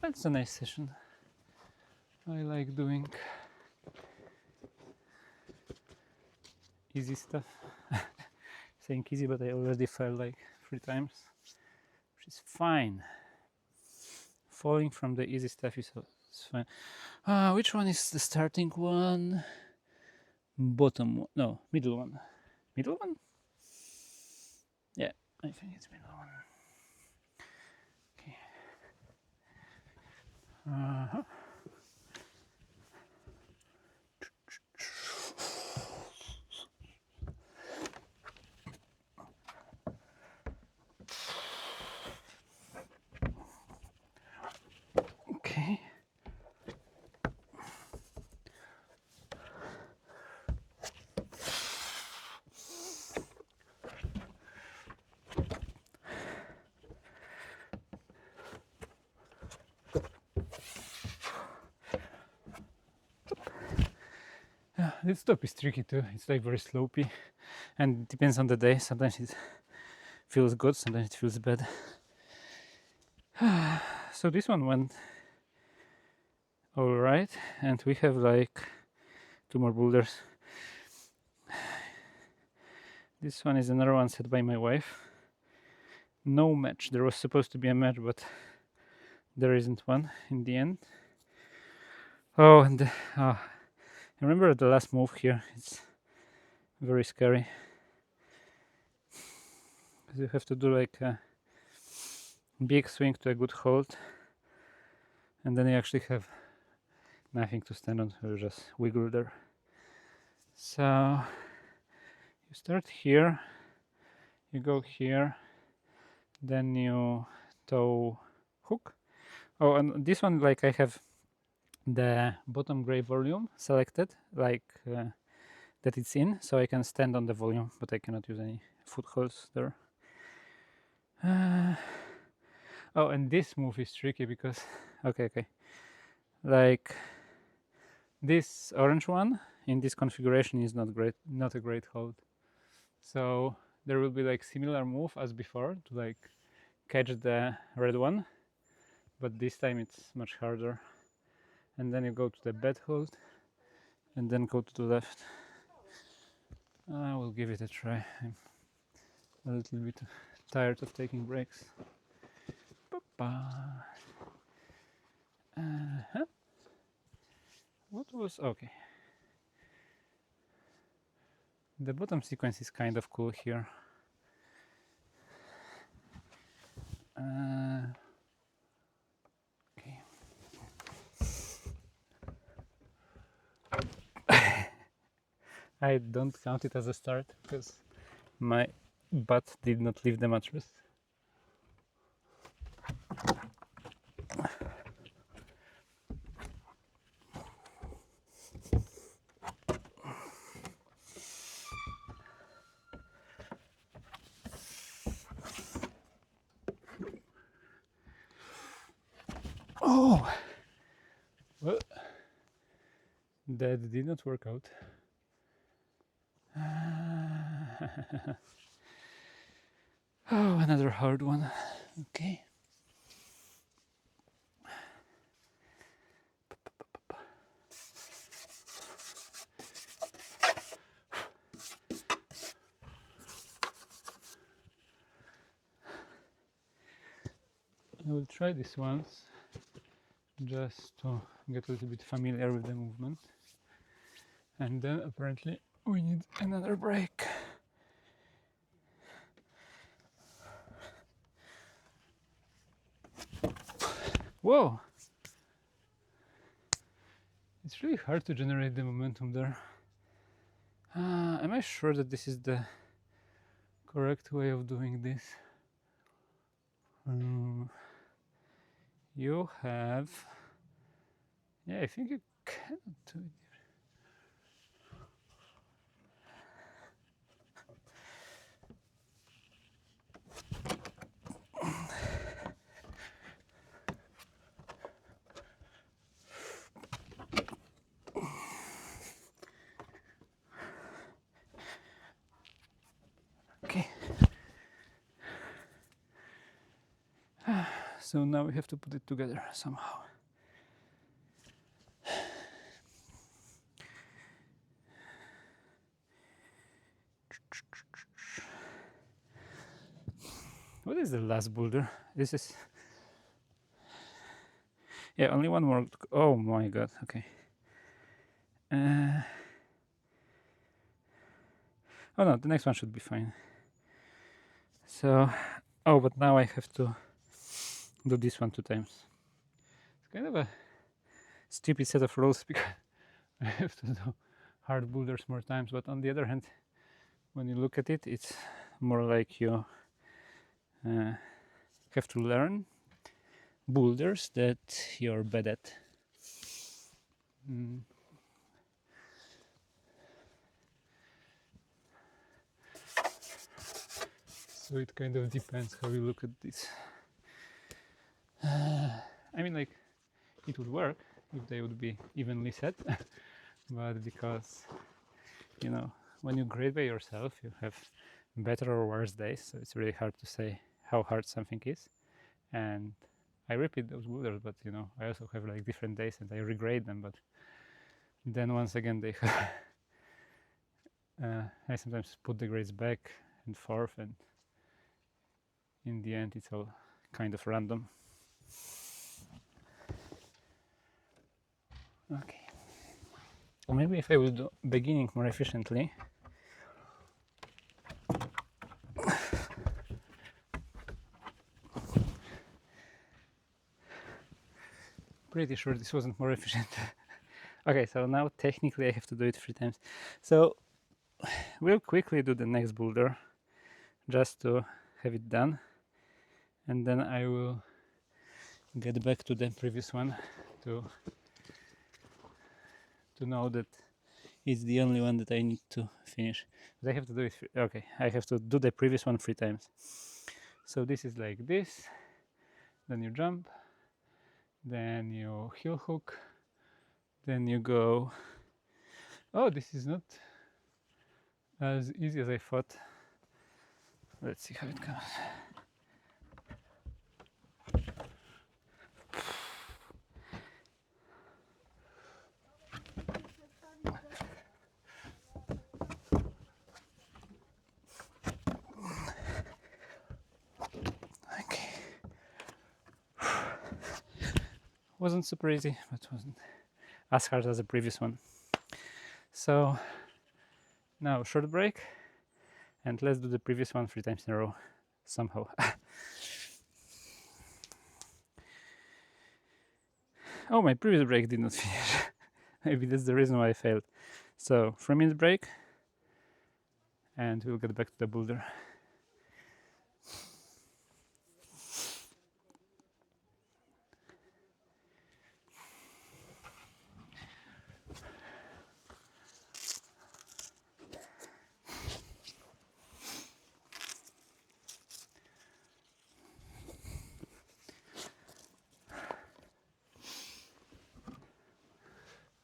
That's a nice session. I like doing easy stuff. Saying easy, but I already fell like 3 times, which is fine. Falling from the easy stuff is fine. Which one is the starting one? Bottom one? No, middle one. Middle one? Yeah, I think it's middle one. Okay. Okay. Yeah, this top is tricky too. It's like very slopey and it depends on the day. Sometimes it feels good, sometimes it feels bad. So this one went all right, and we have like 2 more boulders. This one is another one set by my wife. No match. There was supposed to be a match, but there isn't one in the end. Oh, and remember the last move here? It's very scary. You have to do like a big swing to a good hold, and then you actually have nothing to stand on. You just wiggle there. So you start here, you go here, then you toe hook. Oh, and this one, like I have the bottom gray volume selected, like that it's in, so I can stand on the volume, but I cannot use any footholds there. Oh, and this move is tricky because, okay, like this orange one in this configuration is not a great hold. So there will be like similar move as before to like catch the red one, but this time it's much harder. And then you go to the bad hold and then go to the left. I will give it a try. I'm a little bit tired of taking breaks. What was okay? The bottom sequence is kind of cool here. Okay. I don't count it as a start because my butt did not leave the mattress. Oh, well, that did not work out. Oh, another hard one. Okay. I will try this once just to get a little bit familiar with the movement, and then apparently we need another break. Whoa! It's really hard to generate the momentum there. Am I sure that this is the correct way of doing this? You have... Yeah, I think you cannot do it. Okay. So now we have to put it together somehow. What is the last boulder? This is... Yeah, only one more. Oh my god, okay. Oh no, the next one should be fine. So, oh, but now I have to do this one 2 times. It's kind of a stupid set of rules because I have to do hard boulders more times, but on the other hand, when you look at it, it's more like you have to learn boulders that you're bad at. So it kind of depends how you look at this. I mean, like, it would work if they would be evenly set, but because, you know, when you grade by yourself, you have better or worse days, so it's really hard to say how hard something is. And I repeat those boulders, but you know, I also have like different days and I regrade them, but then once again they have I sometimes put the grades back and forth, and in the end it's all kind of random. Okay, well, maybe if I will do beginning more efficiently, pretty sure this wasn't more efficient. Okay, so now technically I have to do it 3 times. So we'll quickly do the next boulder just to have it done, and then I will get back to the previous one to know that it's the only one that I need to finish. But I have to do it. Okay, I have to do the previous one 3 times. So this is like this, then you jump, then you heel hook, then you go. Oh, this is not as easy as I thought. Let's see how it goes. Wasn't super easy, but wasn't as hard as the previous one. So now short break, and let's do the previous one 3 times in a row somehow. Oh, my previous break did not finish. Maybe that's the reason why I failed. So 3-minute break, and we'll get back to the boulder.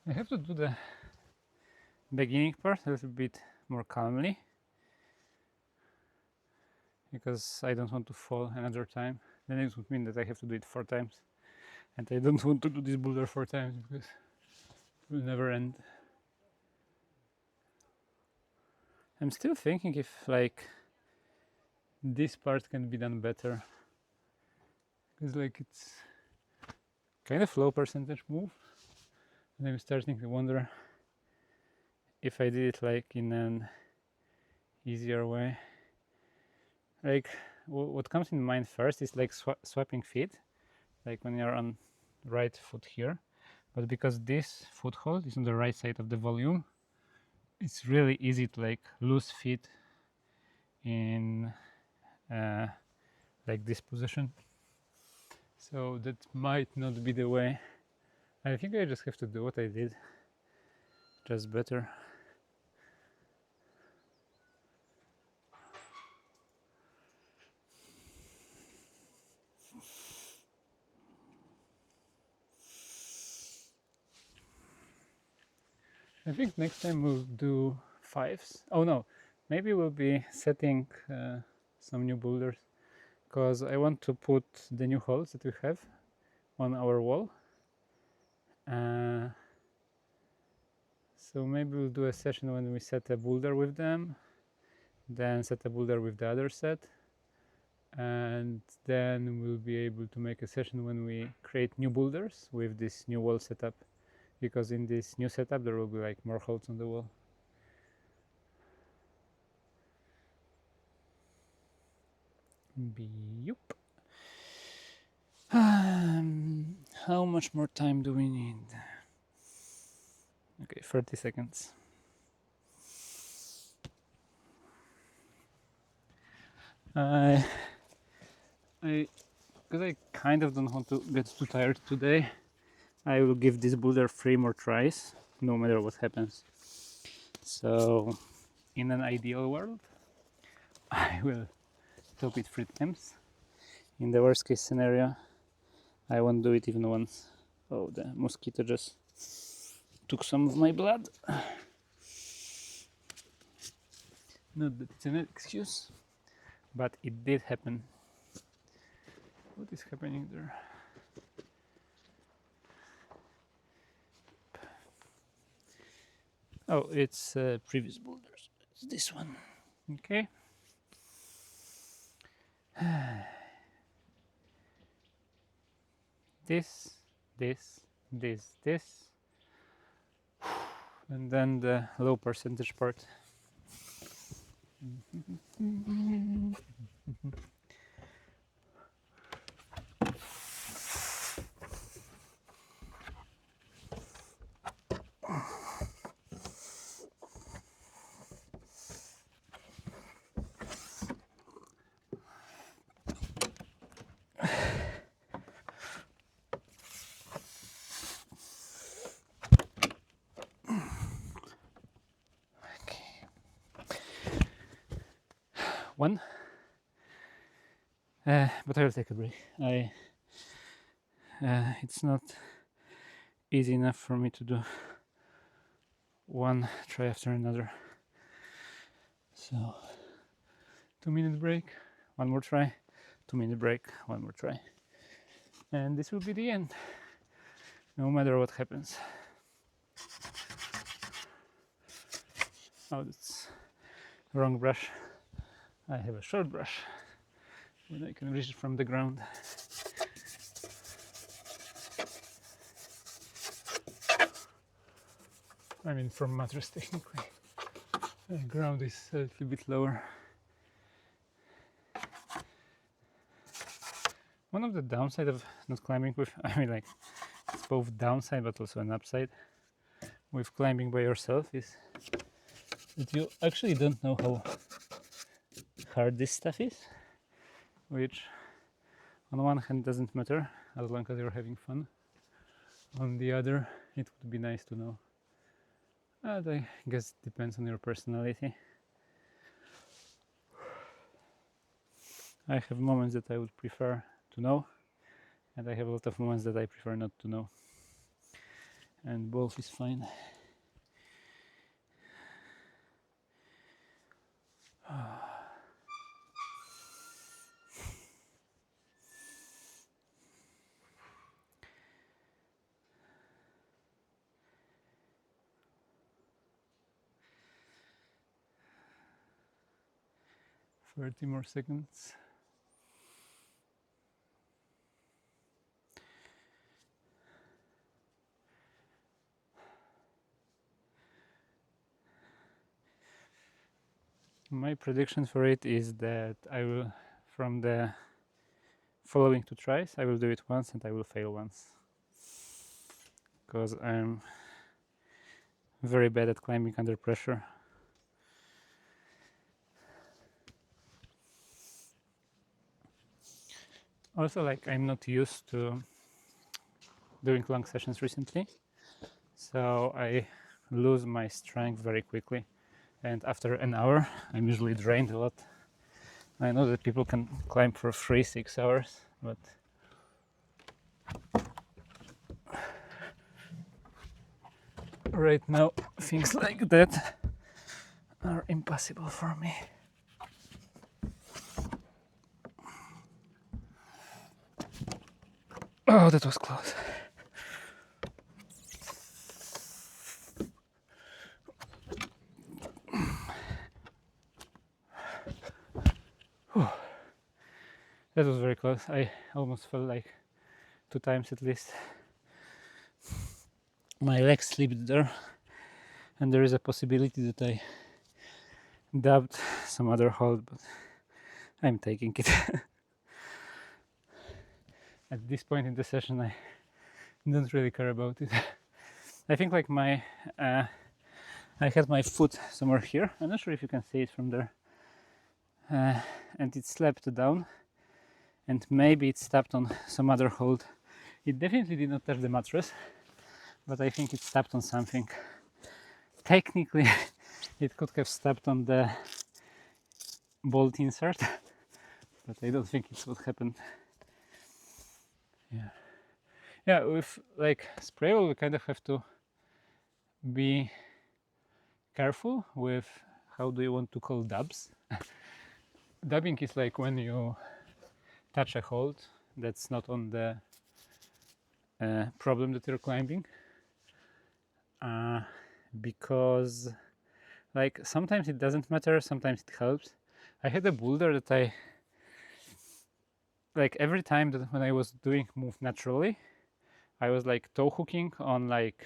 I have to do the beginning part a little bit more calmly, because I don't want to fall another time. Then it would mean that I have to do it 4 times, and I don't want to do this boulder 4 times because it will never end. I'm still thinking if like this part can be done better, because like it's kind of low percentage move, and I'm starting to wonder if I did it like in an easier way. Like what comes in mind first is like swapping feet, like when you're on right foot here, but because this foothold is on the right side of the volume, it's really easy to like lose feet in like this position. So that might not be the way. I think I just have to do what I did, just better. I think next time we'll do 5s. Oh no, maybe we'll be setting some new boulders, because I want to put the new holes that we have on our wall. So maybe we'll do a session when we set a boulder with them, then set a boulder with the other set, and then we'll be able to make a session when we create new boulders with this new wall setup, because in this new setup there will be like more holes on the wall. Yup. How much more time do we need? Okay, 30 seconds. Because I kind of don't want to get too tired today, I will give this boulder 3 more tries, no matter what happens. So, in an ideal world, I will top it 3 times. In the worst case scenario, I won't do it even once. Oh, the mosquito just took some of my blood. Not that it's an excuse, but it did happen. What is happening there? Oh, it's previous boulders. It's this one. Okay. This, and then the low percentage part. One, but I will take a break. It's not easy enough for me to do one try after another. So 2-minute break, 1 more try, 2-minute break, 1 more try, and this will be the end, no matter what happens. Oh, that's the wrong brush. I have a short brush when I can reach it from the ground. I mean from mattress technically. The ground is a little bit lower. One of the downside of not climbing with, I mean like it's both downside but also an upside with climbing by yourself is that you actually don't know how hard this stuff is, which on one hand doesn't matter as long as you're having fun. On the other, it would be nice to know. But I guess it depends on your personality. I have moments that I would prefer to know, and I have a lot of moments that I prefer not to know. And both is fine. 30 more seconds. My prediction for it is that I will, from the following 2 tries, I will do it once and I will fail once. Because I'm very bad at climbing under pressure. Also, like, I'm not used to doing long sessions recently, so I lose my strength very quickly, and after an hour I'm usually drained a lot. I know that people can climb for 3-6 hours, but right now things like that are impossible for me. Oh, that was close. That was very close. I almost felt like 2 times at least. My legs slipped there, and there is a possibility that I dubbed some other hold, but I'm taking it. At this point in the session, I don't really care about it. I think like I had my foot somewhere here. I'm not sure if you can see it from there. And it slapped down, and maybe it stepped on some other hold. It definitely did not touch the mattress, but I think it stepped on something. Technically, it could have stepped on the bolt insert, but I don't think it's what happened. Yeah, with like spray wool, we kind of have to be careful with how do you want to call dubs. Dubbing is like when you touch a hold that's not on the problem that you're climbing, because like sometimes it doesn't matter, sometimes it helps. I had a boulder that I like every time that when I was doing move naturally, I was like toe hooking on like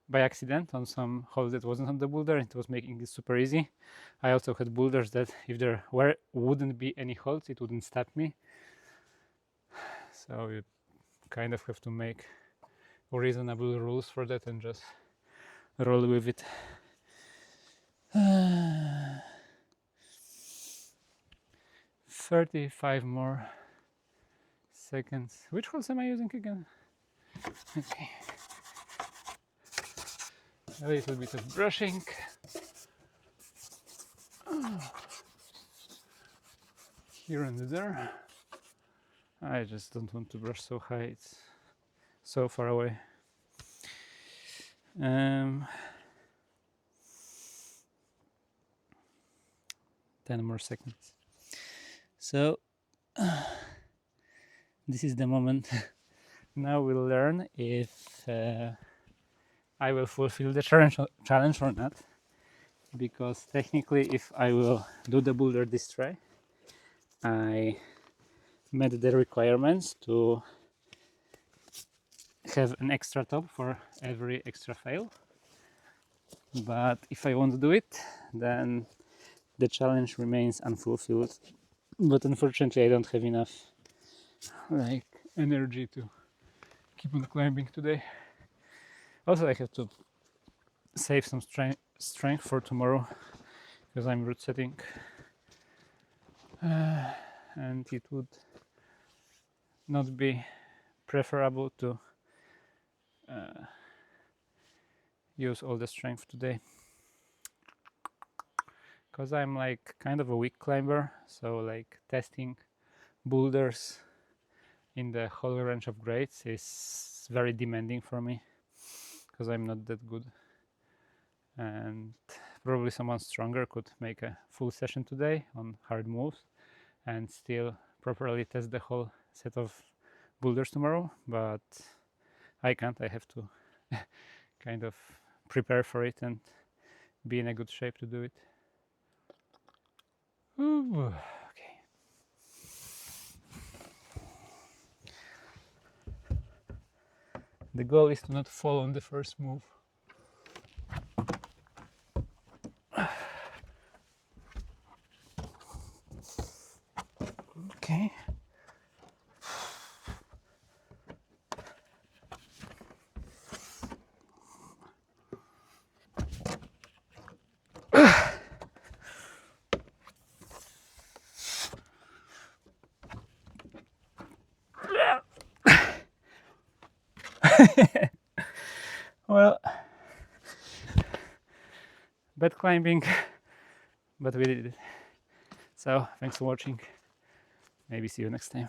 by accident on some hold that wasn't on the boulder, and it was making it super easy. I also had boulders that if there wouldn't be any holds, it wouldn't stop me. So you kind of have to make reasonable rules for that and just roll with it. 35 more seconds. Which holds am I using again? Okay. A little bit of brushing. Here and there. I just don't want to brush so high, it's so far away. 10 more seconds. So this is the moment. Now we'll learn if I will fulfill the challenge or not, because technically if I will do the boulder this try, I met the requirements to have an extra top for every extra fail. but if I won't do it, then the challenge remains unfulfilled. But unfortunately I don't have enough like energy to keep on climbing today. Also I have to save some strength for tomorrow because I'm route setting, and it would not be preferable to use all the strength today, because I'm like kind of a weak climber, so like testing boulders in the whole range of grades is very demanding for me because I'm not that good, and probably someone stronger could make a full session today on hard moves and still properly test the whole set of boulders tomorrow, but I can't. I have to kind of prepare for it and be in a good shape to do it. Ooh, okay. The goal is to not fall on the first move. Okay. Well, bad climbing, but we did it. So thanks for watching. Maybe see you next time.